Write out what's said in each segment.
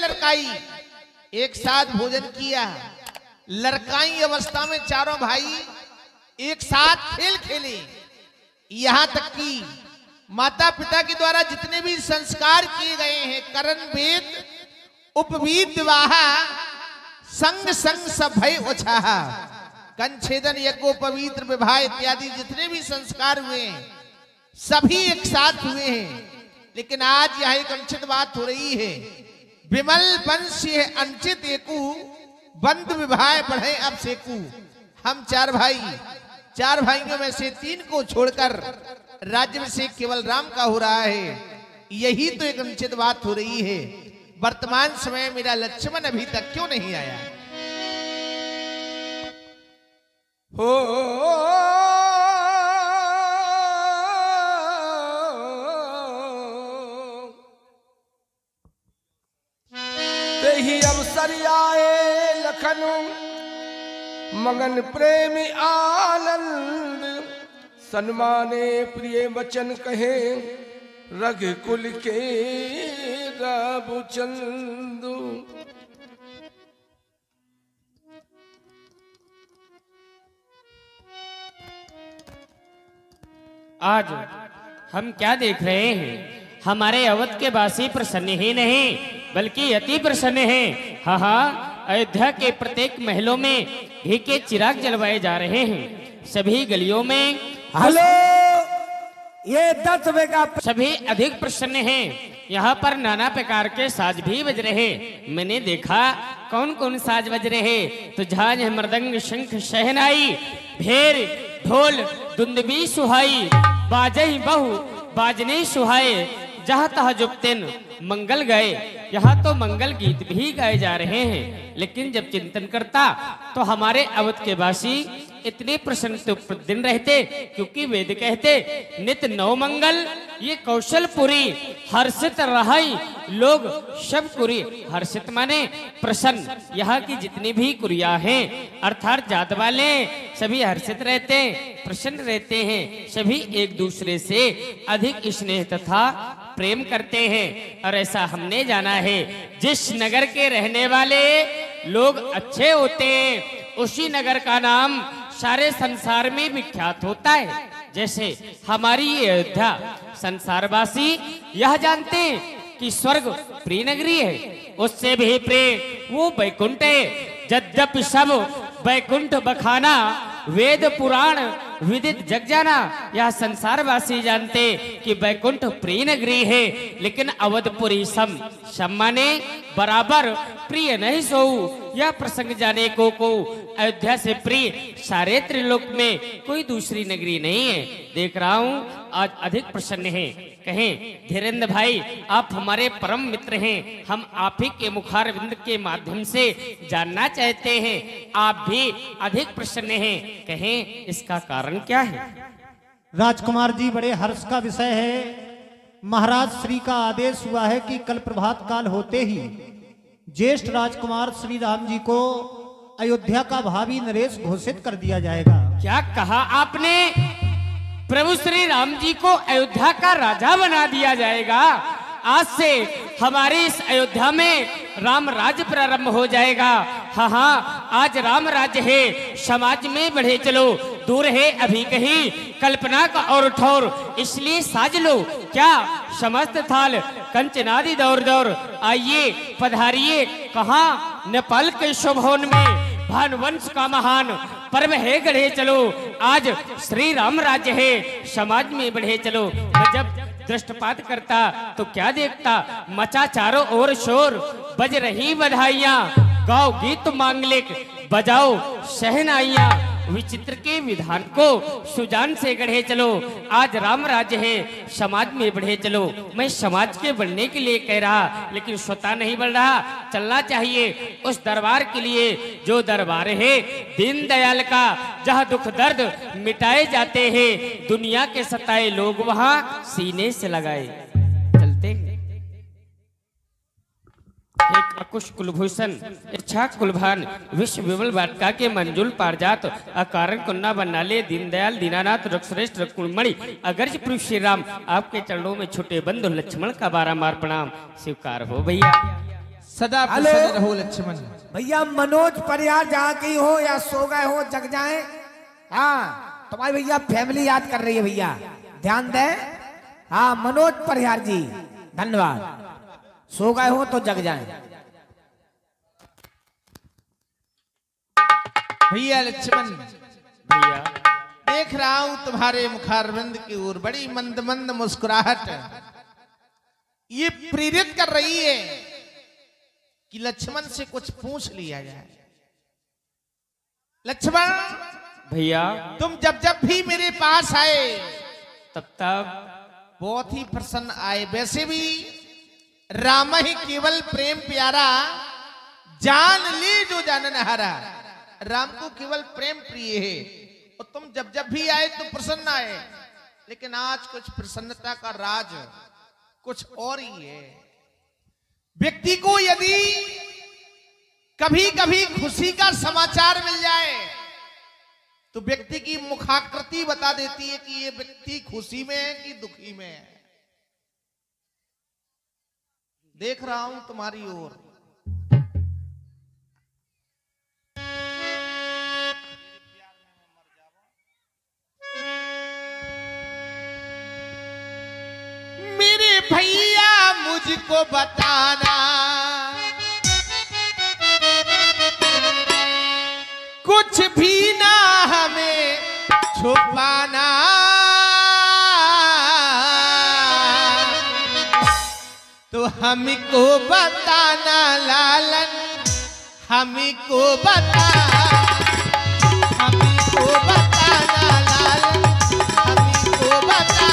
लड़काई, एक साथ भोजन किया। लड़काई अवस्था में चारों भाई एक साथ खेल खेले। यहां तक कि माता पिता के द्वारा जितने भी संस्कार किए गए हैं, करण वेद उपवीत विवाह संग संग सब भय उछाहा, कंछेदन यज्ञ पवित्र विवाह इत्यादि जितने भी संस्कार हुए हैं सभी एक साथ हुए हैं। लेकिन आज यह एक अनुचित बात हो रही है। विमल वंश अंचित एकू, बंद विवाह बढ़े अब सेकू। हम चार भाइयों में से 3 को छोड़कर राज्य से केवल राम का हो रहा है। यही तो एक अनुचित बात हो रही है। वर्तमान समय मेरा लक्ष्मण अभी तक क्यों नहीं आया? हो ही अवसर आए लखन मगन प्रेम आनंद, सन्माने प्रिय वचन कहे रघुकुल के रघुचंदु। आज हम क्या देख रहे हैं? हमारे अवध के वासी प्रसन्न ही नहीं बल्कि अति प्रसन्न हैं। हाँ हाँ, अयोध्या के प्रत्येक महलों में घी के चिराग जलवाए जा रहे हैं। सभी गलियों में हेलो, ये 10 का सभी अधिक प्रसन्न हैं। यहाँ पर नाना प्रकार के साज भी बज रहे। मैंने देखा कौन कौन साज बज रहे, तो झांझ मृदंग शंख शहनाई, भेर ढोल दुंदबी सुहाई, बाजई बहु बाजने सुहाए, जहाँ तहाँ जुबतेन मंगल गए। यहाँ तो मंगल गीत भी गाए जा रहे हैं। लेकिन जब चिंतन करता तो हमारे अवध के वासी इतने प्रसन्न तो दिन रहते, क्योंकि वेद कहते नित नौ मंगल ये कौशलपुरी, हर्षित रहाई लोग सब कुरी। हर्षित माने प्रसन्न। यहाँ की जितनी भी कुरिया हैं अर्थात जात वाले सभी हर्षित रहते हैं, प्रसन्न रहते हैं। सभी एक दूसरे से अधिक स्नेह तथा प्रेम करते हैं। और ऐसा हमने जाना है, जिस नगर के रहने वाले लोग अच्छे होते हैं उसी नगर का नाम सारे संसार में विख्यात होता है। जैसे हमारी ये अयोध्या, संसारवासी यह जानते हैं कि स्वर्ग प्रिय नगरी है, उससे भी प्रिय वो बैकुंठ है। यद्यपि सब बैकुंठ बखाना, वेद पुराण विदित जग जाना। यह संसारवासी जानते कि बैकुंठ प्रिय नगरी है, लेकिन अवधपुरी सम माने बराबर प्रिय नहीं सोऊ। यह प्रसंग जाने को अयोध्या से प्रिय सारे त्रिलोक में कोई दूसरी नगरी नहीं है। देख रहा हूँ आज अधिक प्रसन्न है। कहें धीरेन्द्र भाई, आप हमारे परम मित्र हैं, हम आप ही के मुखारविंद के माध्यम से जानना चाहते हैं, आप भी अधिक प्रसन्न हैं, कहें इसका कारण क्या है? राजकुमार जी, बड़े हर्ष का विषय है। महाराज श्री का आदेश हुआ है कि कल प्रभात काल होते ही ज्येष्ठ राजकुमार श्री राम जी को अयोध्या का भावी नरेश घोषित कर दिया जाएगा। क्या कहा आपने? प्रभु श्री राम जी को अयोध्या का राजा बना दिया जाएगा। आज से हमारी इस अयोध्या में राम राज्य प्रारंभ हो जाएगा। हाँ हाँ, आज राम राज्य है, समाज में बढ़े चलो, दूर है अभी कहीं कल्पना का और ठौर, इसलिए साज लो क्या समस्त थाल कंचनादि दौर दौर। आइए पधारिए कहाँ नेपाल के शोभवन में, भानुवंश का महान पर्व है, गढ़े चलो। आज श्री राम राज्य है, समाज में बढ़े चलो। जब दृष्टपात करता तो क्या देखता, मचा चारों ओर शोर, बज रही बधाइयां, गाओ गीत मांगलिक, बजाओ शहनाइयां। विचित्र के विधान को सुजान से गढ़े चलो। आज राम राज्य है, समाज में बढ़े चलो। मैं समाज के बढ़ने के लिए कह रहा, लेकिन स्वतः नहीं बढ़ रहा। चलना चाहिए उस दरबार के लिए जो दरबार है दीनदयाल का, जहाँ दुख दर्द मिटाए जाते हैं, दुनिया के सताए लोग वहाँ सीने से लगाए चलते हैं। एक अकुश कुलभूषण इच्छा कुलभान विश्व विमल वाटिका के मंजुल पारजात अकारण कुन्ना बनाले दीनदयाल दीनानाथ रक्षश्रेष्ठ रकुणमणि अगर्ज प्रभु श्री राम, आपके चरणों में छुटे बंधु लक्ष्मण का बारंबार प्रणाम स्वीकार हो भैया। सदा हेलो। प्रसन्न रहो लक्ष्मण। भैया मनोज परियार जहाँ कहीं हो या सो गए हो जग जाए। हाँ तुम्हारी भैया फैमिली याद कर रही है भैया, ध्यान दें। हाँ मनोज परियार जी धन्यवाद, सो गए हो तो जग जाए। भैया लक्ष्मण, भैया देख रहा हूं तुम्हारे मुखारविंद की ओर बड़ी मंद मंद मुस्कुराहट ये प्रेरित कर रही है कि लक्ष्मण से कुछ पूछ लिया जाए। लक्ष्मण, भैया तुम जब जब भी मेरे पास आए तब तक बहुत ही प्रसन्न आए। वैसे भी राम ही केवल प्रेम प्यारा, जान ले जो जानन हारा। राम को केवल प्रेम प्रिय है और तुम जब जब भी आए तो प्रसन्न आए। लेकिन आज कुछ प्रसन्नता का राज कुछ और ही है। व्यक्ति को यदि कभी कभी खुशी का समाचार मिल जाए तो व्यक्ति की मुखाकृति बता देती है कि ये व्यक्ति खुशी में है कि दुखी में है। देख रहा हूं तुम्हारी ओर। मेरे भैया मुझको बताना, कुछ भी ना हमें छुपाना। तो हमको बताना लालन, हमको बता, हमको बताना लालन, हमको बता।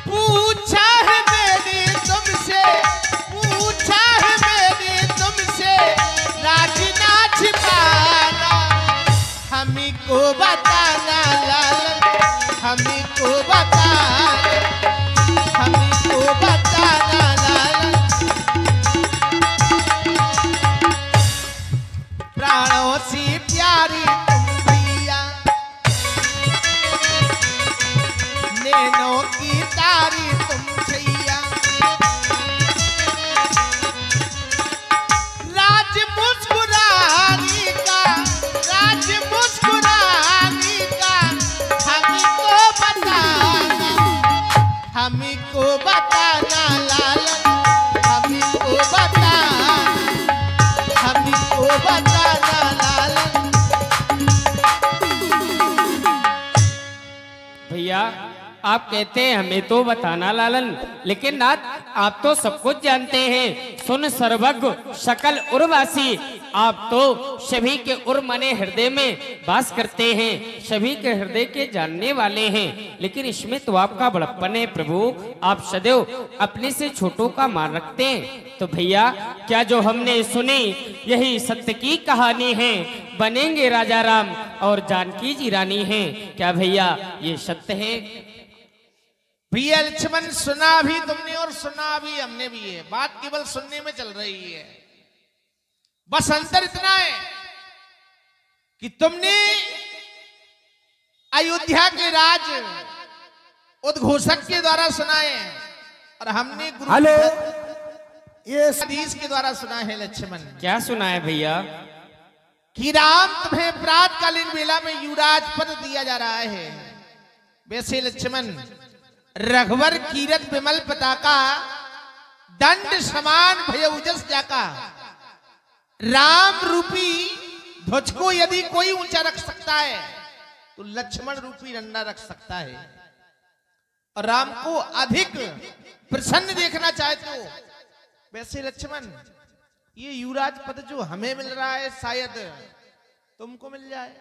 पूछा है मैंने तुमसे, पूछा है मैंने तुमसे, राज ना छिपाना। हमको बताना लालन, हमको बताना, हमको बताना लालन। प्राणों से प्यारी तुम भैया, नैनों की तारी तुम छैया। राज मुस्कुराने का, राज मुस्कुराने का हमको बताना, हमको बताना लालन, हमको बताना, हमको बताना लालन। भैया आप कहते हैं हमें तो बताना लालन, लेकिन नाथ आप तो सब कुछ जानते हैं। सुन सर्वज्ञ सकल उर्वासी, आप तो सभी के उर मने हृदय में वास करते हैं, सभी के हृदय के जानने वाले हैं। लेकिन इसमें तो आपका बड़प्पन है प्रभु, आप सदैव अपने से छोटों का मान रखते हैं। तो भैया क्या जो हमने सुनी यही सत्य की कहानी है? बनेंगे राजा राम और जानकी जी रानी है, क्या भैया ये सत्य है? भैया लक्ष्मण, सुना भी तुमने और सुना भी हमने भी है। बात केवल सुनने में चल रही है। बस अंतर इतना है कि तुमने अयोध्या के राज उद्घोषक के द्वारा सुनाए और हमने गुरु हेलो, ये हदीस के द्वारा सुना है। लक्ष्मण, क्या सुना है भैया? कि राम तुम्हें प्रातकालीन वेला में युवराज पद दिया जा रहा है। वैसे लक्ष्मण, रघुवर कीरत विमल पताका, दंड समान भयउजस जाका। राम रूपी ध्वज को यदि कोई ऊंचा रख सकता है तो लक्ष्मण रूपी डंडा रख सकता है। और राम को अधिक प्रसन्न देखना चाहते हो। वैसे लक्ष्मण, ये युवराज पद जो हमें मिल रहा है शायद तुमको मिल जाए।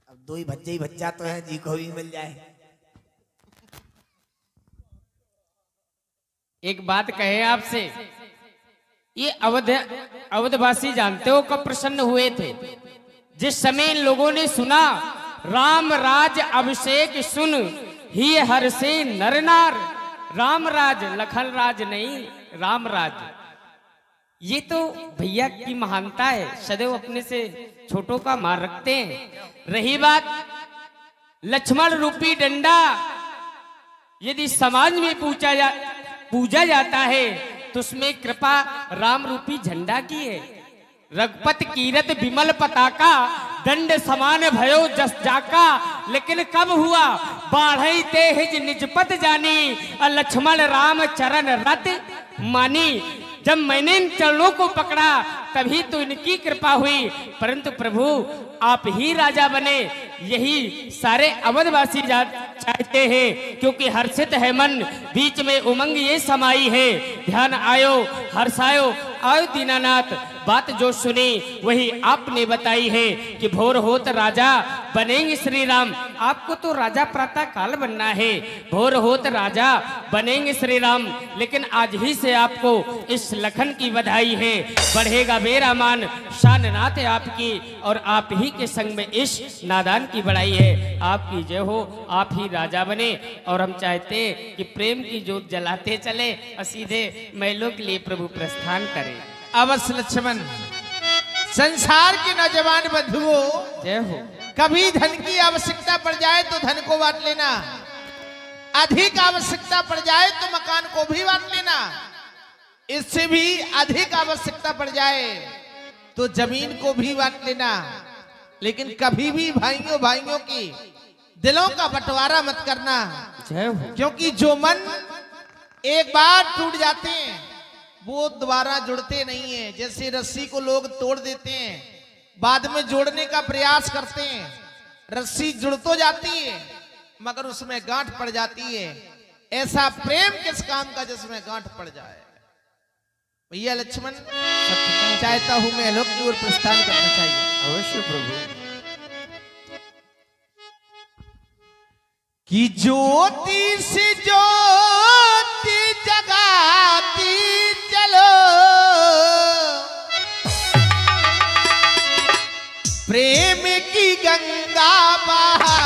अब दो ही भज्जा तो है, जी को भी मिल जाए। एक बात कहे आपसे, ये अवधवासी जानते हो कब प्रसन्न हुए थे? जिस समय इन लोगों ने सुना राम राज अभिषेक सुन ही हर से नर नार। राम राज, लखन राज नहीं, राम राज। ये तो भैया की महानता है, सदैव अपने से छोटों का मान रखते हैं। रही बात लक्ष्मण रूपी डंडा, यदि समाज में पूजा जाता है तो उसमें कृपा राम रूपी झंडा की है। रघुपत कीरत विमल पताका, दंड समान भयो जस जाका। लेकिन कब हुआ बाढ़ई तेज निजपत जानी, लक्ष्मण राम चरण रत मानी। जब मैंने इन चरणों को पकड़ा तभी तो इनकी कृपा हुई, परंतु प्रभु आप ही राजा बने, यही सारे अवधवासी चाहते हैं। क्योंकि हर्षित है मन, बीच में उमंग ये समाई है। ध्यान आयो हर्षायो आयो दीनानाथ, बात जो सुनी वही आपने बताई है कि भोर होत राजा बनेंगे श्री राम। आपको तो राजा प्रातः काल बनना है, भोर होत राजा बनेंगे श्री राम। लेकिन आज ही से आपको इस लखन की बधाई है, बढ़ेगा मेरा मान शान नाते आपकी, और आप ही के संग में इस नादान की बड़ाई है। आपकी जय हो, आप ही राजा बने। और हम चाहते कि प्रेम की जोत जलाते चले और सीधे महिलों के लिए प्रभु प्रस्थान करें। अवश्य लक्ष्मण, संसार के नौजवान बंधुओं, जय हो। कभी धन की आवश्यकता पड़ जाए तो धन को बांट लेना, अधिक आवश्यकता पड़ जाए तो मकान को भी बांट लेना, इससे भी अधिक आवश्यकता पड़ जाए तो जमीन को भी बांट लेना। लेकिन कभी भी भाइयों भाइयों की दिलों का बंटवारा मत करना, जय हो। क्योंकि जो मन एक बार टूट जाते हैं वो दोबारा जुड़ते नहीं है। जैसे रस्सी को लोग तोड़ देते हैं, बाद में जोड़ने का प्रयास करते हैं, रस्सी जुड़ तो जाती है मगर उसमें गांठ पड़ जाती है। ऐसा प्रेम किस काम का जिसमें गांठ पड़ जाए। भैया लक्ष्मण, चाहता हूं मैं लोक की ओर प्रस्थान करना चाहिए। अवश्य प्रभु। कि ज्योति से ज्योति जगाती चलो, प्रेम की गंगा बहा